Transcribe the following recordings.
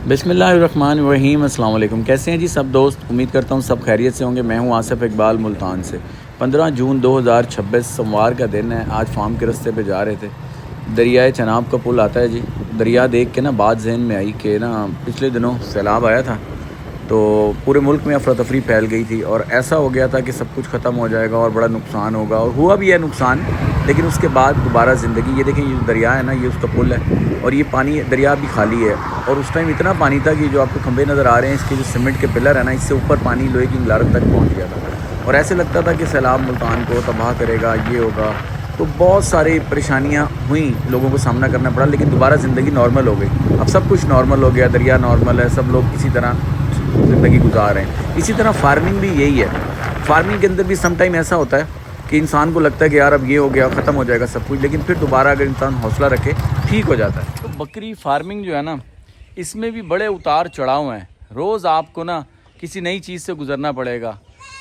بسم اللہ الرحمن الرحیم۔ السلام علیکم، کیسے ہیں جی سب دوست؟ امید کرتا ہوں سب خیریت سے ہوں گے۔ میں ہوں آصف اقبال ملتان سے۔ 15 جون 2026 سوموار کا دن ہے۔ آج فارم کے راستے پہ جا رہے تھے، دریائے چناب کا پل آتا ہے جی۔ دریا دیکھ کے بات ذہن میں آئی کہ پچھلے دنوں سیلاب آیا تھا تو پورے ملک میں افراتفری پھیل گئی تھی، اور ایسا ہو گیا تھا کہ سب کچھ ختم ہو جائے گا اور بڑا نقصان ہوگا، اور ہوا بھی ہے نقصان، لیکن اس کے بعد دوبارہ زندگی۔ یہ دیکھیں، یہ جو دریا ہے یہ اس کا پل ہے، اور یہ پانی دریا بھی خالی ہے، اور اس ٹائم اتنا پانی تھا کہ جو آپ کو کھمبے نظر آ رہے ہیں، اس کے جو سیمنٹ کے پلر ہیں اس سے اوپر پانی لوہے کی غلارت تک پہنچ گیا تھا، اور ایسے لگتا تھا کہ سیلاب ملتان کو تباہ کرے گا، یہ ہوگا۔ تو بہت ساری پریشانیاں ہوئیں، لوگوں کو سامنا کرنا پڑا، لیکن دوبارہ زندگی نارمل ہو گئی۔ اب سب کچھ نارمل ہو گیا، دریا نارمل ہے، سب لوگ اسی طرح زندگی گزار رہے ہیں۔ اسی طرح فارمنگ بھی یہی ہے۔ فارمنگ کے اندر بھی سم ٹائم ایسا ہوتا ہے کہ انسان کو لگتا ہے کہ یار اب یہ ہو گیا، ختم ہو جائے گا سب کچھ، لیکن پھر دوبارہ اگر انسان حوصلہ رکھے ٹھیک ہو جاتا ہے۔ تو بکری فارمنگ جو ہے اس میں بھی بڑے اتار چڑھاؤ ہیں۔ روز آپ کو کسی نئی چیز سے گزرنا پڑے گا،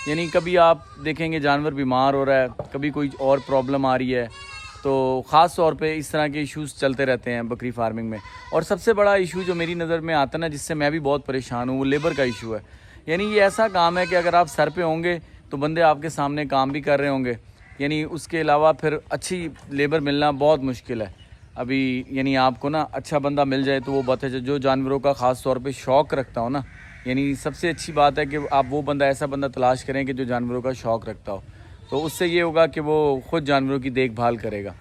یعنی کبھی آپ دیکھیں گے جانور بیمار ہو رہا ہے، کبھی کوئی اور پرابلم آ رہی ہے، تو خاص طور پہ اس طرح کے ایشوز چلتے رہتے ہیں بکری فارمنگ میں۔ اور سب سے بڑا ایشو جو میری نظر میں آتا ہے جس سے میں بھی بہت پریشان ہوں، وہ لیبر کا ایشو ہے۔ یعنی یہ ایسا کام ہے کہ اگر آپ سر پہ ہوں گے تو بندے آپ کے سامنے کام بھی کر رہے ہوں گے، یعنی اس کے علاوہ پھر اچھی لیبر ملنا بہت مشکل ہے ابھی۔ یعنی آپ کو اچھا بندہ مل جائے تو وہ بات ہے جو جانوروں کا خاص طور پہ شوق رکھتا ہو یعنی سب سے اچھی بات ہے کہ آپ وہ بندہ ایسا بندہ تلاش کریں کہ جو جانوروں کا شوق رکھتا ہو، تو اس سے یہ ہوگا کہ وہ خود جانوروں کی دیکھ بھال کرے گا،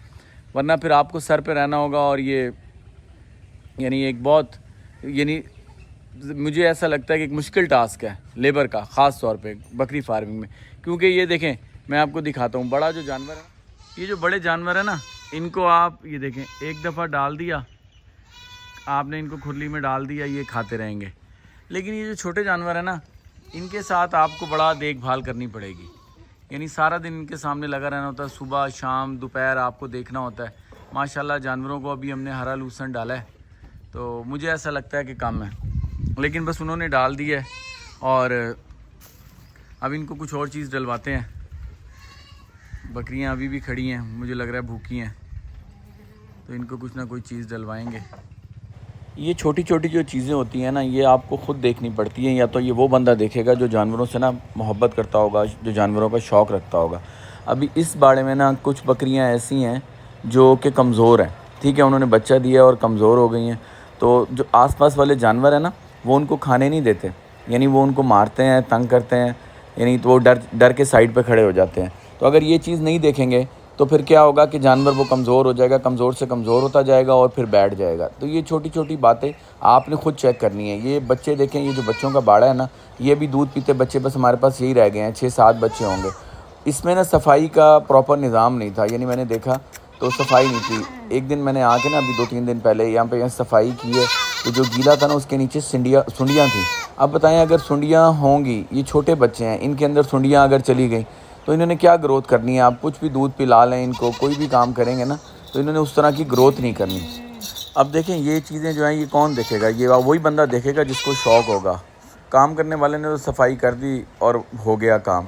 ورنہ پھر آپ کو سر پہ رہنا ہوگا۔ اور یہ یعنی ایک بہت مجھے ایسا لگتا ہے کہ ایک مشکل ٹاسک ہے لیبر کا، خاص طور پہ بکری فارمنگ میں، کیونکہ یہ دیکھیں میں آپ کو دکھاتا ہوں بڑا جو جانور ہے، یہ جو بڑے جانور ہیں ان کو آپ یہ دیکھیں ایک دفعہ ڈال دیا آپ نے، ان کو کھرلی میں ڈال دیا، یہ کھاتے رہیں گے۔ لیکن یہ جو چھوٹے جانور ہیں ان کے ساتھ آپ کو بڑا دیکھ بھال کرنی پڑے گی، یعنی سارا دن ان کے سامنے لگا رہنا ہوتا ہے، صبح شام دوپہر آپ کو دیکھنا ہوتا ہے۔ ماشاءاللہ جانوروں کو ابھی ہم نے ہرا لوسن ڈالا ہے، تو مجھے ایسا لگتا ہے کہ کم ہے، لیکن بس انہوں نے ڈال دی ہے، اور اب ان کو کچھ اور چیز ڈلواتے ہیں۔ بکریاں ابھی بھی کھڑی ہیں، مجھے لگ رہا ہے بھوکی ہیں، تو ان کو کچھ نہ کوئی چیز ڈلوائیں گے۔ یہ چھوٹی چھوٹی جو چیزیں ہوتی ہیں یہ آپ کو خود دیکھنی پڑتی ہیں، یا تو یہ وہ بندہ دیکھے گا جو جانوروں سے محبت کرتا ہوگا، جو جانوروں کا شوق رکھتا ہوگا۔ ابھی اس باڑے میں کچھ بکریاں ایسی ہیں جو کہ کمزور ہیں، ٹھیک ہے، انہوں نے بچہ دیا اور کمزور ہو گئی ہیں، تو جو آس پاس والے جانور ہیں وہ ان کو کھانے نہیں دیتے، یعنی وہ ان کو مارتے ہیں، تنگ کرتے ہیں، یعنی تو وہ ڈر کے سائڈ پہ کھڑے ہو جاتے ہیں۔ تو اگر یہ چیز نہیں دیکھیں گے تو پھر کیا ہوگا کہ جانور وہ کمزور ہو جائے گا، کمزور سے کمزور ہوتا جائے گا اور پھر بیٹھ جائے گا۔ تو یہ چھوٹی چھوٹی باتیں آپ نے خود چیک کرنی ہے۔ یہ بچے دیکھیں، یہ جو بچوں کا باڑا ہے یہ بھی دودھ پیتے بچے بس ہمارے پاس یہی رہ گئے ہیں، 6-7 بچے ہوں گے۔ اس میں صفائی کا پراپر نظام نہیں تھا، یعنی میں نے دیکھا تو صفائی نہیں تھی۔ ایک دن میں نے آ کے ابھی 2-3 دن پہلے یہاں پہ صفائی کی ہے، تو جو گیلا تھا اس کے نیچے سنڈیاں تھیں۔ اب بتائیں اگر سنڈیاں ہوں گی، یہ چھوٹے بچے ہیں، ان کے اندر سنڈیاں اگر چلی گئیں تو انہوں نے کیا گروتھ کرنی ہے؟ آپ کچھ بھی دودھ پلا لیں ان کو، کوئی بھی کام کریں گے تو انہوں نے اس طرح کی گروتھ نہیں کرنی۔ اب دیکھیں یہ چیزیں جو ہیں یہ کون دیکھے گا؟ یہ وہی بندہ دیکھے گا جس کو شوق ہوگا۔ کام کرنے والے نے تو صفائی کر دی اور ہو گیا کام،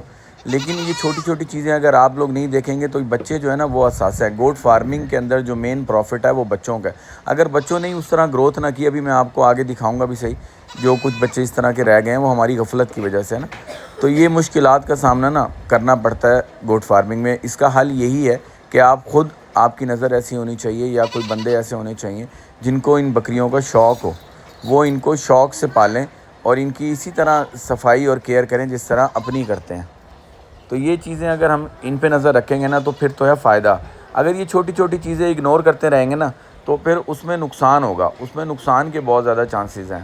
لیکن یہ چھوٹی چھوٹی چیزیں اگر آپ لوگ نہیں دیکھیں گے تو بچے جو ہے وہ حساس ہے۔ گوٹ فارمنگ کے اندر جو مین پروفٹ ہے وہ بچوں کا ہے۔ اگر بچوں نے اس طرح گروتھ نہ کی، ابھی میں آپ کو آگے دکھاؤں گا بھی صحیح، جو کچھ بچے اس طرح کے رہ گئے ہیں وہ ہماری غفلت کی وجہ سے ہے تو یہ مشکلات کا سامنا کرنا پڑتا ہے گوٹ فارمنگ میں۔ اس کا حل یہی ہے کہ آپ خود، آپ کی نظر ایسی ہونی چاہیے یا کوئی بندے ایسے ہونے چاہیے جن کو ان بکریوں کا شوق ہو، وہ ان کو شوق سے پالیں اور ان کی اسی طرح صفائی اور کیئر کریں جس طرح اپنی کرتے ہیں۔ تو یہ چیزیں اگر ہم ان پہ نظر رکھیں گے تو پھر تو ہے فائدہ۔ اگر یہ چھوٹی چھوٹی چیزیں اگنور کرتے رہیں گے تو پھر اس میں نقصان ہوگا، اس میں نقصان کے بہت زیادہ چانسز ہیں،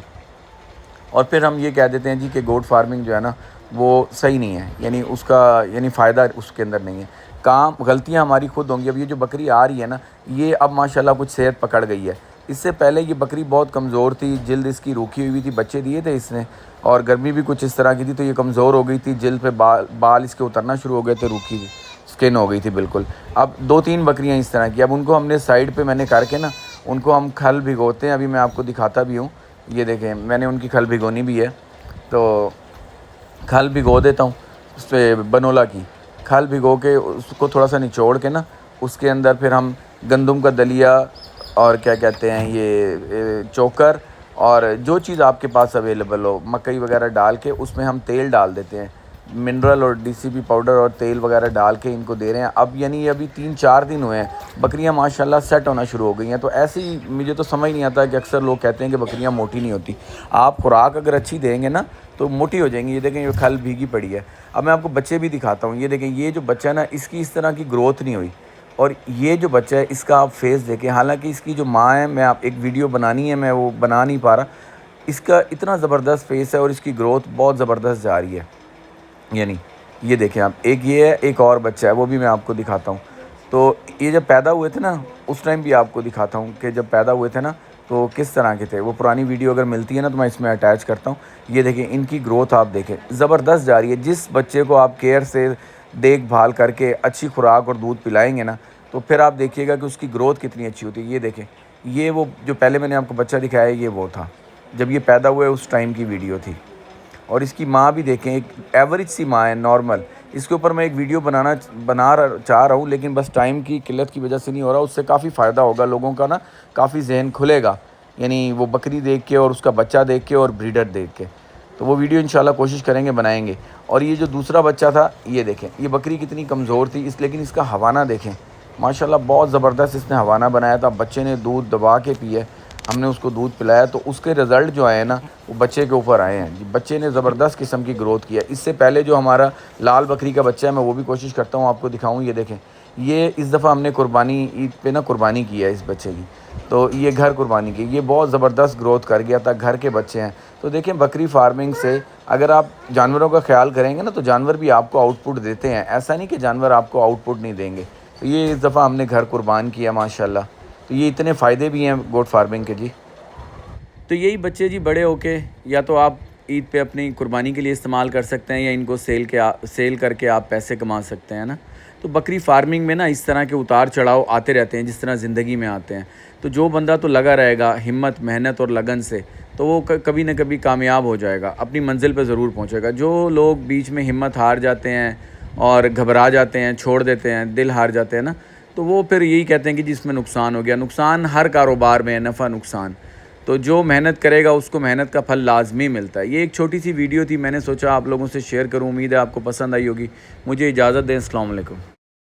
اور پھر ہم یہ کہہ دیتے ہیں کہ گوٹ فارمنگ جو ہے وہ صحیح نہیں ہے، یعنی اس کا فائدہ اس کے اندر نہیں ہے۔ غلطیاں ہماری خود ہوں گی۔ اب یہ جو بکری آ رہی ہے یہ اب ماشاءاللہ کچھ صحت پکڑ گئی ہے۔ اس سے پہلے یہ بکری بہت کمزور تھی، جلد اس کی روکھی ہوئی تھی، بچے دیے تھے اس نے، اور گرمی بھی کچھ اس طرح کی تھی تو یہ کمزور ہو گئی تھی، جلد پہ بال اس کے اترنا شروع ہو گئے تھے، روکھی تھی، سکن ہو گئی تھی بالکل۔ اب 2-3 بکریاں اس طرح کی، اب ان کو ہم نے سائڈ پہ میں نے کر کے ان کو ہم کھل بھگوتے ہیں۔ ابھی میں آپ کو دکھاتا بھی ہوں، یہ دیکھیں میں نے ان کی کھل بھگونی بھی ہے، تو کھل بھگو دیتا ہوں اس پہ، بنولا کی کھل بھگو کے اس کو تھوڑا سا نچوڑ کے اس کے اندر پھر ہم گندم کا دلیا اور کیا کہتے ہیں یہ چوکر اور جو چیز آپ کے پاس اویلیبل ہو، مکئی وغیرہ ڈال کے اس میں ہم تیل ڈال دیتے ہیں، منرل اور DCP پاؤڈر اور تیل وغیرہ ڈال کے ان کو دے رہے ہیں. اب یعنی ابھی 3-4 دن ہوئے ہیں، بکریاں ماشاءاللہ سیٹ ہونا شروع ہو گئی ہیں. تو ایسے ہی مجھے تو سمجھ نہیں آتا کہ اکثر لوگ کہتے ہیں کہ بکریاں موٹی نہیں ہوتی. آپ خوراک اگر اچھی دیں گے نا تو موٹی ہو جائیں گی. یہ دیکھیں یہ کھل بھیگی پڑی ہے. اب میں آپ کو بچے بھی دکھاتا ہوں. یہ دیکھیں یہ جو بچہ ہے نا، اس کی اس طرح کی گروتھ نہیں ہوئی. اور یہ جو بچہ ہے اس کا آپ فیس دیکھیں، حالانکہ اس کی جو ماں ہے، میں آپ ایک ویڈیو بنانی ہے، میں وہ بنا نہیں پا رہا. اس کا اتنا زبردست فیس ہے اور اس کی گروتھ بہت زبردست جا رہی ہے. یعنی یہ دیکھیں آپ، ایک یہ ہے، ایک اور بچہ ہے، وہ بھی میں آپ کو دکھاتا ہوں. تو یہ جب پیدا ہوئے تھے نا، اس ٹائم بھی آپ کو دکھاتا ہوں کہ جب پیدا ہوئے تھے نا تو کس طرح کے تھے. وہ پرانی ویڈیو اگر ملتی ہے نا تو میں اس میں اٹیچ کرتا ہوں. یہ دیکھیں ان کی گروتھ آپ دیکھیں زبردست جا رہی ہے. جس بچے کو آپ کیئر سے دیکھ بھال کر کے اچھی خوراک اور دودھ پلائیں گے نا تو پھر آپ دیکھیے گا کہ اس کی گروتھ کتنی اچھی ہوتی ہے. یہ دیکھیں، یہ وہ جو پہلے میں نے آپ کو بچہ دکھایا ہے، یہ وہ تھا جب یہ پیدا ہوئے اس ٹائم کی ویڈیو تھی. اور اس کی ماں بھی دیکھیں، ایک ایوریج سی ماں ہے، نارمل. اس کے اوپر میں ایک ویڈیو چاہ رہا ہوں، لیکن بس ٹائم کی قلت کی وجہ سے نہیں ہو رہا. اس سے کافی فائدہ ہوگا لوگوں کا نا، کافی ذہن کھلے گا. یعنی وہ بکری دیکھ کے اور اس کا بچہ دیکھ کے اور بریڈر دیکھ کے. تو وہ ویڈیو انشاءاللہ کوشش کریں گے بنائیں گے. اور یہ جو دوسرا بچہ تھا، یہ دیکھیں یہ بکری کتنی کمزور تھی، لیکن اس کا ہوانہ دیکھیں ماشاءاللہ بہت زبردست اس نے ہوانہ بنایا تھا. بچے نے دودھ دبا کے پیے، ہم نے اس کو دودھ پلایا تو اس کے رزلٹ جو آئے ہیں نا وہ بچے کے اوپر آئے ہیں. بچے نے زبردست قسم کی گروتھ کیا. اس سے پہلے جو ہمارا لال بکری کا بچہ ہے، میں وہ بھی کوشش کرتا ہوں آپ کو دکھاؤں. یہ دیکھیں یہ اس دفعہ ہم نے قربانی عید پہ نا قربانی کی ہے اس بچے کی. تو یہ گھر قربانی کی، یہ بہت زبردست گروتھ کر گیا تھا. گھر کے بچے ہیں. تو دیکھیں بکری فارمنگ سے اگر آپ جانوروں کا خیال کریں گے نا تو جانور بھی آپ کو آؤٹ پٹ دیتے ہیں. ایسا نہیں کہ جانور آپ کو آؤٹ پٹ نہیں دیں گے. تو یہ اس دفعہ ہم نے گھر قربان کیا ماشاءاللہ. تو یہ اتنے فائدے بھی ہیں گوٹ فارمنگ کے جی. تو یہی بچے جی بڑے ہو کے یا تو آپ عید پہ اپنی قربانی کے لیے استعمال کر سکتے ہیں یا ان کو سیل کر کے آپ پیسے کما سکتے ہیں نا. تو بکری فارمنگ میں نا اس طرح کے اتار چڑھاؤ آتے رہتے ہیں جس طرح زندگی میں آتے ہیں. تو جو بندہ تو لگا رہے گا ہمت، محنت اور لگن سے تو وہ کبھی نہ کبھی کامیاب ہو جائے گا، اپنی منزل پہ ضرور پہنچے گا. جو لوگ بیچ میں ہمت ہار جاتے ہیں اور گھبرا جاتے ہیں، چھوڑ دیتے ہیں، دل ہار جاتے ہیں نا، تو وہ پھر یہی کہتے ہیں کہ جس میں نقصان ہو گیا. نقصان ہر کاروبار میں ہے، نفع نقصان. تو جو محنت کرے گا اس کو محنت کا پھل لازمی ملتا ہے. یہ ایک چھوٹی سی ویڈیو تھی، میں نے سوچا آپ لوگوں سے شیئر کروں. امید ہے آپ کو پسند آئی ہوگی. مجھے اجازت دیں. السلام علیکم.